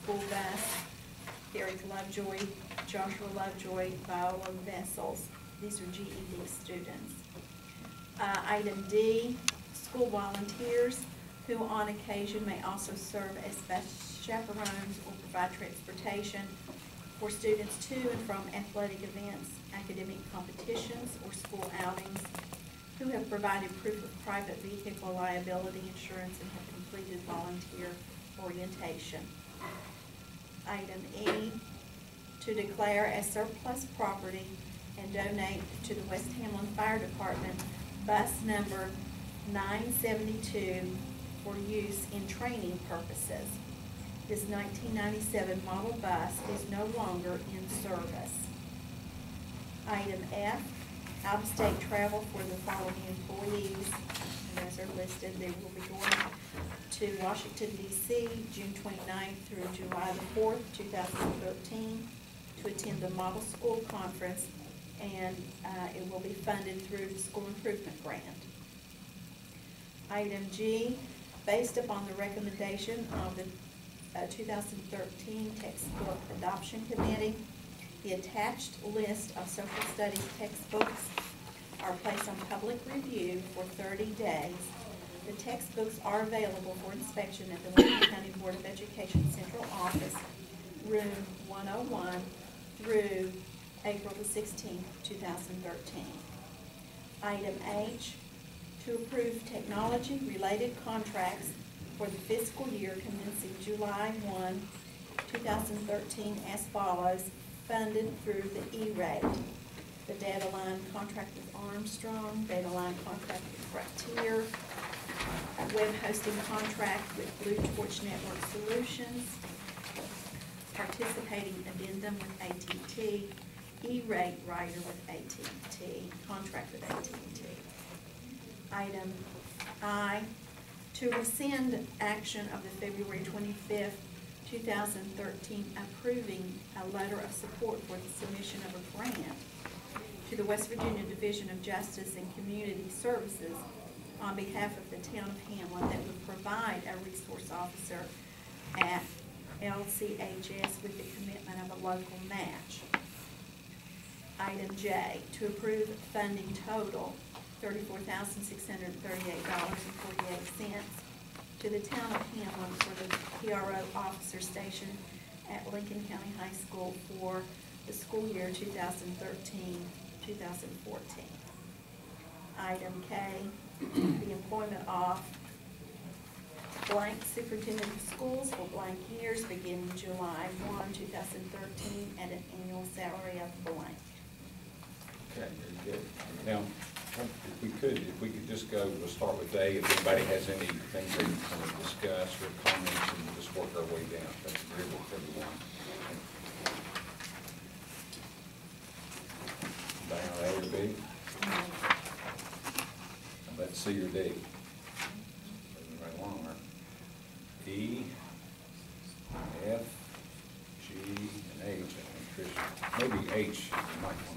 school bus, Derek Lovejoy, Joshua Lovejoy, Viola Vessels. These are GED students. Item D, school volunteers who on occasion may also serve as bus chaperones or provide transportation for students to and from athletic events, academic competitions, or school outings, who have provided proof of private vehicle liability insurance and have completed volunteer orientation. Item E, to declare as surplus property and donate to the West Hamlin Fire Department bus number 972 for use in training purposes. This 1997 model bus is no longer in service. Item F, out-of-state travel for the following employees, and as are listed, they will be going to Washington, D.C., June 29th through July the 4th, 2013, to attend the Model School Conference, and it will be funded through the School Improvement Grant. Item G, based upon the recommendation of the 2013 Textbook Adoption Committee, the attached list of social studies textbooks are placed on public review for 30 days. The textbooks are available for inspection at the Lincoln County Board of Education Central Office, room 101, through April the 16th, 2013. Item H, to approve technology-related contracts for the fiscal year commencing July 1, 2013 as follows, funded through the E-rate. The data line contract with Armstrong, data line contract with Frontier, a web hosting contract with Blue Torch Network Solutions, participating addendum with AT&T, E-rate rider with AT&T, contract with AT&T. Item I, to rescind action of the February 25th, 2013 approving a letter of support for the submission of a grant to the West Virginia Division of Justice and Community Services on behalf of the town of Hamlin that would provide a resource officer at LCHS with the commitment of a local match. Item J, to approve funding total $34,638.48 to the town of Hamlin for the PRO officer station at Lincoln County High School for the school year 2013-2014. Item K, the employment of blank superintendent of schools for blank years beginning July 1, 2013 at an annual salary of blank. Okay, very good. Now, if we could just go, we'll start with A. If anybody has anything they want to discuss or comments, and we'll just work our way down. That's agreeable for everyone. Down A or B? Let's C or D. Moving right along, right? E, F, G, and H. Maybe H.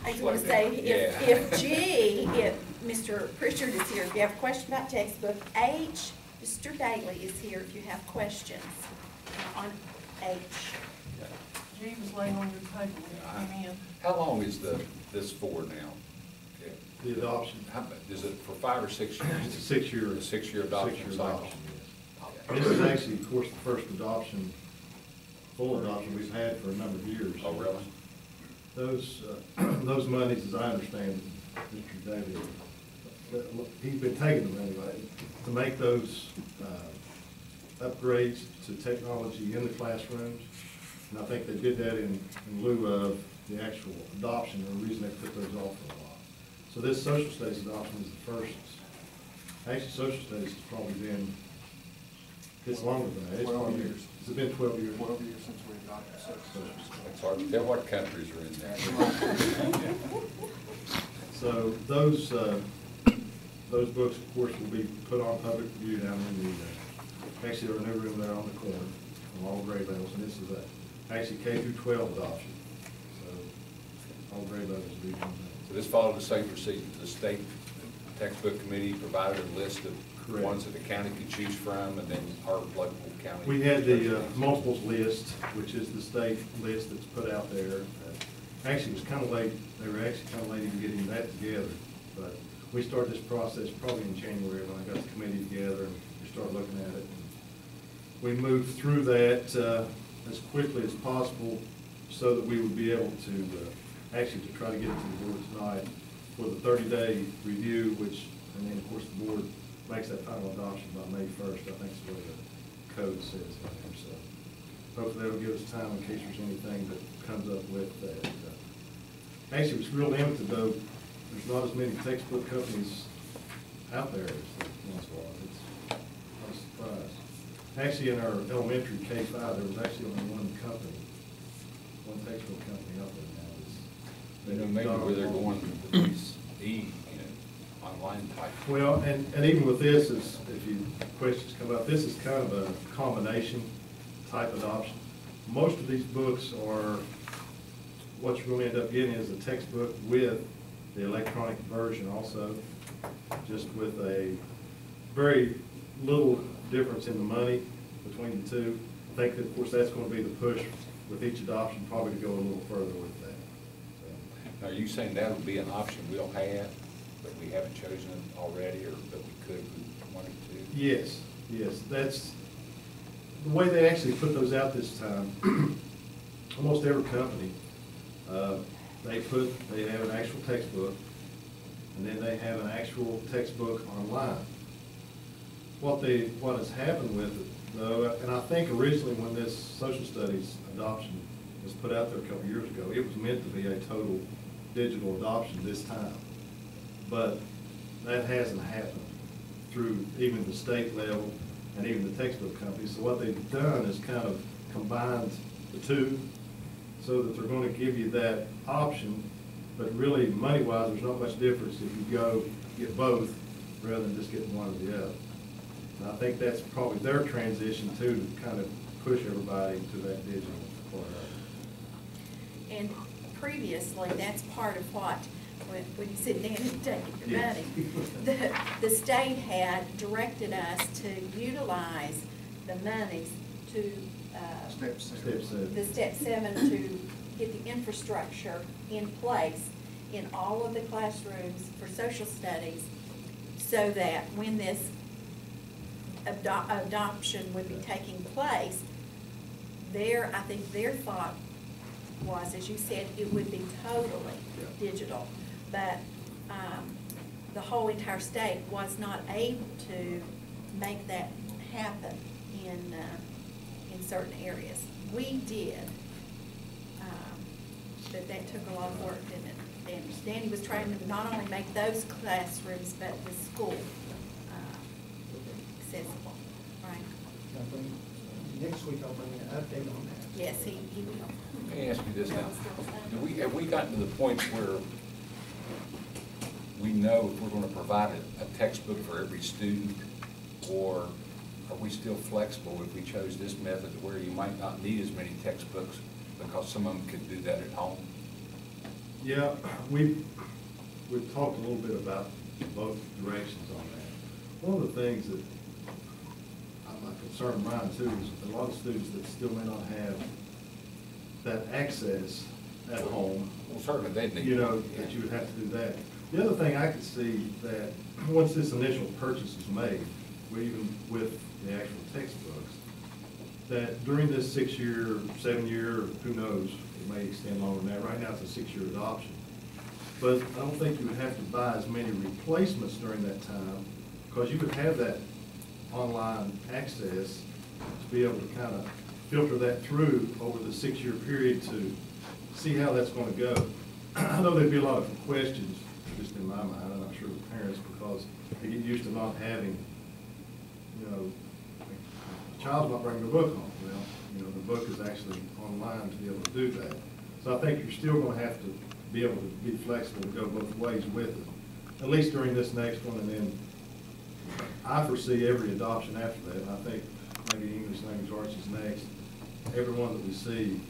I was going to say, if G, if Mr. Pritchard is here, if you have a question about textbook, H, Mr. Daly is here if you have questions on H. G was laying on your table when you came in. How long is this for now? Okay. The adoption. Is it for 5 or 6 years? It's a 6-year. A 6-year adoption cycle? Adoption, yes. Okay. This is actually, of course, the first adoption, full adoption we've had for a number of years. Oh, really? Those monies, as I understand it, Mr. David, he's been taking them anyway, to make those upgrades to technology in the classrooms. And I think they did that in lieu of the actual adoption, and the reason they put those off for a while. So this social studies adoption is the first. Actually, social studies has probably been, it's longer than that. It's 12 years. It's been 12 years. 12 years since we adopted social studies. It's hard to tell what countries are in there. So those books, of course, will be put on public view down in the, actually, there are new room there on the corner, on all grade levels, and this is actually K through 12 adoption. So all grade levels will be on that. So this followed the same procedure. The state textbook committee provided a list of Correct. ones that the county could choose from, and then our local county. We had the multiples list, which is the state list that's put out there. Actually, it was kind of late, they were actually kind of late in getting that together, but we started this process probably in January when I got the committee together and we started looking at it. We moved through that as quickly as possible so that we would be able to, actually to try to get it to the board tonight for the 30-day review, which, and then of course the board makes that final adoption by May 1st, I think is what the code says in there, so. Hopefully that'll give us time in case there's anything that comes up with that. Actually, it's real limited though. There's not as many textbook companies out there as there once was. It's not a surprise. Actually, in our elementary K-5, there was actually only one company, one textbook company out there now. You know, maybe where they're going with these online type. Well, and even with this, is if you questions come up, this is kind of a combination type adoption. Most of these books are, what you're going to end up getting is a textbook with the electronic version also, just with a very little difference in the money between the two. I think that, of course, that's going to be the push with each adoption, probably to go a little further with that. Now, are you saying that would be an option we'll have, but we haven't chosen it already, or that we could if we wanted to? Yes, yes, that's, the way they actually put those out this time, almost every company, they have an actual textbook, and then they have an actual textbook online. What has happened with it, though, and I think originally when this social studies adoption was put out there a couple of years ago, it was meant to be a total digital adoption this time. But that hasn't happened through even the state level and even the textbook companies. So what they've done is kind of combined the two so that they're going to give you that option, but really money-wise, there's not much difference if you go get both rather than just getting one or the other. And I think that's probably their transition too, to kind of push everybody to that digital part of it. And previously, that's part of what, when you sit down and take your Yes. money, the state had directed us to utilize the monies to, Step 7. Step 7. the step 7 to get the infrastructure in place in all of the classrooms for social studies, so that when this adoption would be taking place, I think their thought was, as you said, it would be totally digital. But the whole entire state was not able to make that happen in certain areas. We did, but that took a lot of work, didn't it? And Danny was trying to not only make those classrooms, but the school accessible, right? Next week I'll bring an update on that. Yes, he will. Let me ask you this now. Have we gotten to the point where we know if we're going to provide a textbook for every student, or are we still flexible if we chose this method where you might not need as many textbooks because some of them could do that at home? Yeah, we've talked a little bit about both directions on that. One of the things that I'm a concern of mine too is a lot of students that still may not have that access at home. Well, certainly they need. You know, that you would have to do that. The other thing I could see that once this initial purchase is made, even with the actual textbooks, that during this 6-year, 7-year, who knows, it may extend longer than that. Right now it's a 6-year adoption. But I don't think you would have to buy as many replacements during that time, because you would have that online access to be able to kind of filter that through over the 6-year period to see how that's going to go. I know there'd be a lot of questions, just in my mind, and I'm sure the parents, because they get used to not having, you know, the child's not bringing the book home. Well, you know, the book is actually online to be able to do that. So I think you're still going to have to be able to be flexible to go both ways with it, at least during this next one, and then I foresee every adoption after that. And I think maybe English language arts is next. Every one that we see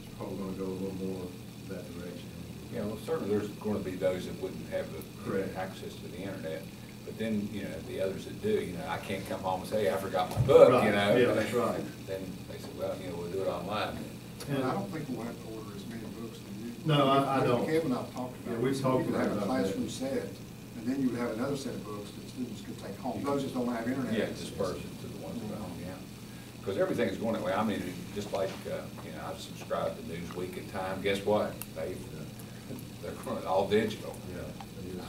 is probably going to go a little more that direction. Yeah, well, certainly there's going to be those that wouldn't have the Correct. access to the internet. But then, you know, the others that do, you know, I can't come home and say, hey, I forgot my book, you know? Right, yeah, that's right. Then they said, well, you know, we'll do it online. And I don't think we'll have to order as many books as you. No, I don't. Kevin and I have talked about it. Yeah, we've talked You would have about a that. classroom set, and then you would have another set of books that students could take home. Those just don't have internet. Yeah, access. disperse it to the ones at home, yeah. Because everything is going that way. I mean, just like, you know, I subscribe to Newsweek and Time. Guess what? They're going all digital. Yeah, it is.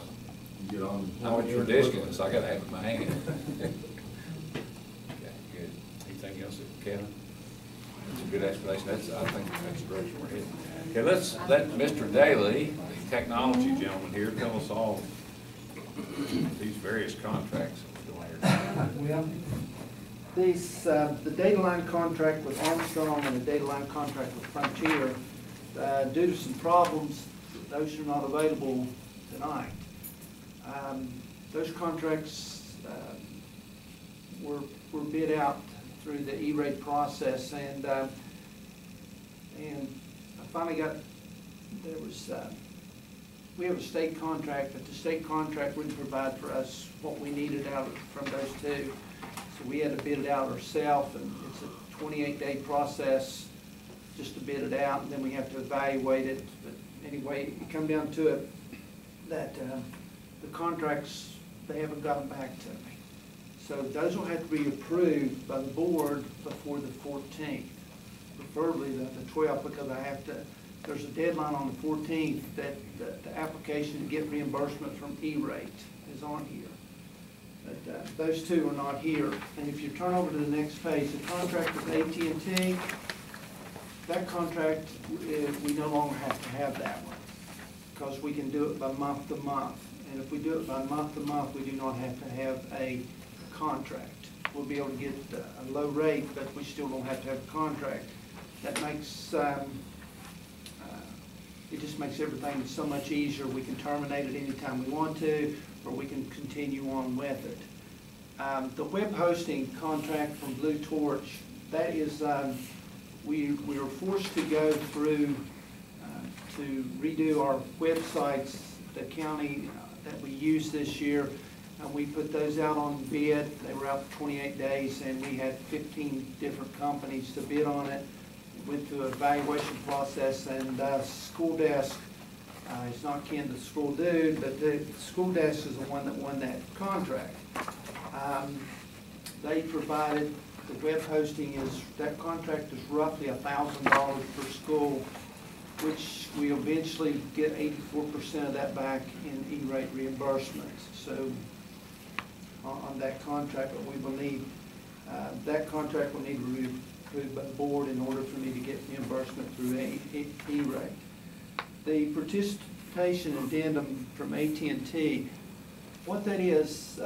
You get on. I'm a traditionalist, I gotta have it in my hand. Okay, good. Anything else, Kevin? That's a good explanation. I think that's the direction we're heading. Okay, let's let Mr. Daly, the technology gentleman here, tell us all these various contracts that we're doing here. Well, these, the data line contract with Armstrong and the data line contract with Frontier, due to some problems, those are not available tonight. Those contracts were bid out through the E-rate process, and I finally got, we have a state contract, but the state contract wouldn't provide for us what we needed out from those two. So we had to bid it out ourselves, and it's a 28-day process just to bid it out, and then we have to evaluate it. But anyway, it come down to it that the contracts, they haven't gotten back to me. So those will have to be approved by the board before the 14th, preferably the 12th, because I have to, there's a deadline on the 14th that the application to get reimbursement from E-rate is on here. But those two are not here. And if you turn over to the next page, the contract with AT&T, that contract, we no longer have to have that one, because we can do it by month to month. And if we do it by month to month, we do not have to have a contract. We'll be able to get a low rate, but we still don't have to have a contract. That makes, it just makes everything so much easier. We can terminate it anytime we want to, or we can continue on with it. The web hosting contract from Blue Torch, that is, we were forced to go through to redo our websites, the county that we used this year. We put those out on bid. They were out for 28 days, and we had 15 different companies to bid on it. Went through an evaluation process, and School Desk is not kin to School Dude, but the School Desk is the one that won that contract. They provided the web hosting is, that contract is roughly $1,000 per school, which we eventually get 84% of that back in E-rate reimbursements. So on that contract, but we will need, that contract will need to be approved by the board in order for me to get reimbursement through E-rate. The participation addendum from AT&T, what that is,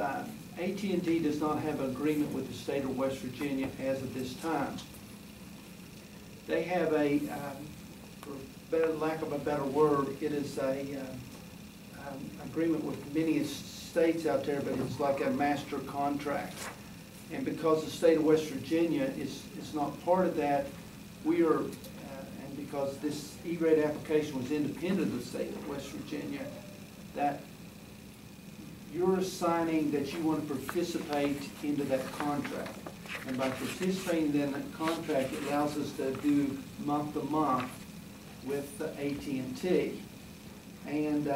AT&T does not have an agreement with the state of West Virginia as of this time. They have a, for better, lack of a better word, it is a agreement with many states out there, but it's like a master contract. And because the state of West Virginia is not part of that, we are, and because this E-rate application was independent of the state of West Virginia, that you're assigning that you want to participate into that contract. And by participating in that contract, it allows us to do month to month with the AT&T. And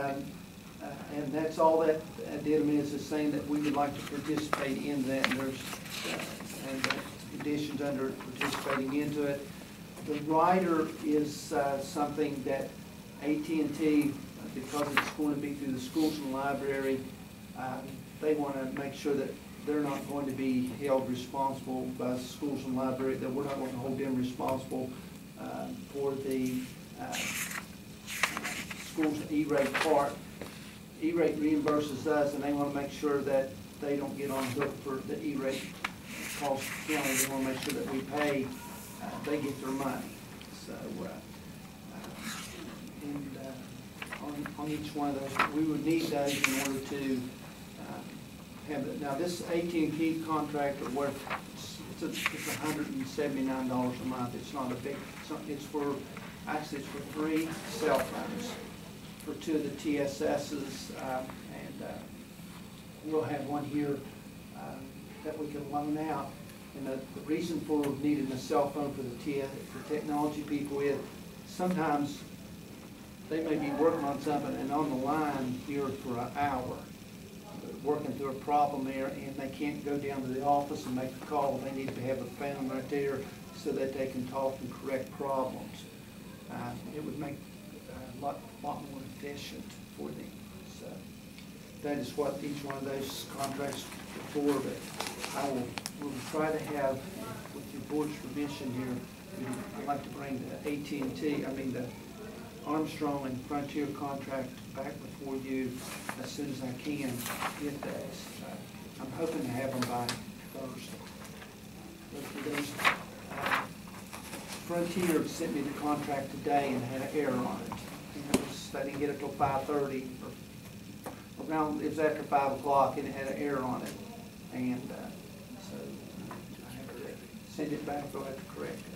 that's all that addendum is saying that we would like to participate in that, and there's conditions under participating into it. The rider is something that AT&T, because it's going to be through the schools and library, they want to make sure that they're not going to be held responsible by the schools and library, that we're not going to hold them responsible for the schools E-rate part. E-rate reimburses us, and they want to make sure that they don't get on the hook for the E-rate cost county. They want to make sure that we pay, they get their money. So, on each one of those, we would need those in order to have it. Now, this AT&T contract are worth, it's $179 a month. It's not a big, it's for, actually it's for 3 cell phones, for 2 of the TSSs, and we'll have one here that we can loan out. And the reason for needing a cell phone for for technology people is sometimes they may be working on something and on the line here for an hour, working through a problem there, and they can't go down to the office and make a call. They need to have a phone right there so that they can talk and correct problems. It would make a lot more efficient for them. So that is what each one of those contracts are for. But we'll try to have, with your board's permission here, I'd like to bring the the Armstrong and Frontier contract back before you as soon as I can get those. I'm hoping to have them by Thursday. Frontier sent me the contract today and had an error on it. And I didn't get it till 5:30, or around, it was after 5 o'clock, and it had an error on it. And so I have to send it back, they'll have to correct it.